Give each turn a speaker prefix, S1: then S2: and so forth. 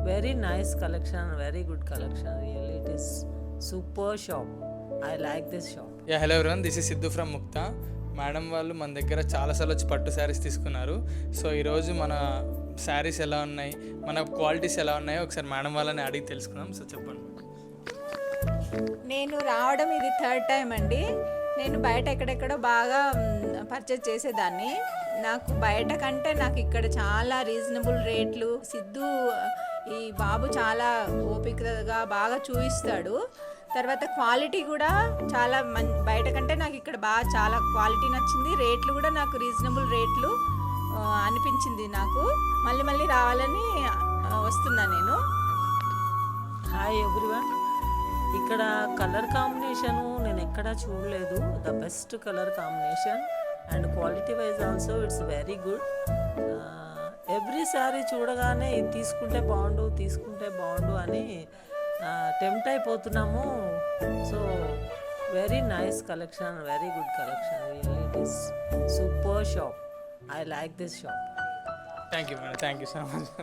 S1: Very nice collection, very good collection. Really, it is super shop. I like this shop.
S2: Yeah hello everyone, this is Siddhu from Mukta. Madam వాళ్ళు మన దగ్గర చాలాసార్లు వచ్చి పట్టు శారీస్ తీసుకున్నారు. So ఈరోజు మన శారీస్ ఎలా ఉన్నాయి, మన క్వాలిటీస్ ఎలా ఉన్నాయో ఒకసారి మేడం వాళ్ళని అడిగి తెలుసుకుందాం. సో చెప్పండి.
S3: నేను రావడం ఇది థర్డ్ టైం అండి. నేను బయట ఎక్కడెక్కడో బాగా పర్చేజ్ చేసేదాన్ని. నాకు బయట కంటే నాకు ఇక్కడ చాలా రీజనబుల్ రేట్లు. సిద్ధు ఈ బాబు చాలా ఓపికగా బాగా చూపిస్తాడు. తర్వాత క్వాలిటీ కూడా చాలా బయట కంటే నాకు ఇక్కడ బాగా చాలా క్వాలిటీ నచ్చింది. రేట్లు కూడా నాకు రీజనబుల్ రేట్లు అనిపించింది. నాకు మళ్ళీ రావాలని వస్తున్నా నేను.
S1: Hi everyone. ఇక్కడ కలర్ కాంబినేషను నేను ఎక్కడా చూడలేదు. The best colour combination and quality wise also it's very good. Every sari చూడగానే ఇది తీసుకుంటే బాగుండు అని టెంప్ట్ అయిపోతున్నాము. So very nice collection, very good collection. Really it is super shop. I like this shop.
S2: Thank you madam, thank you so much.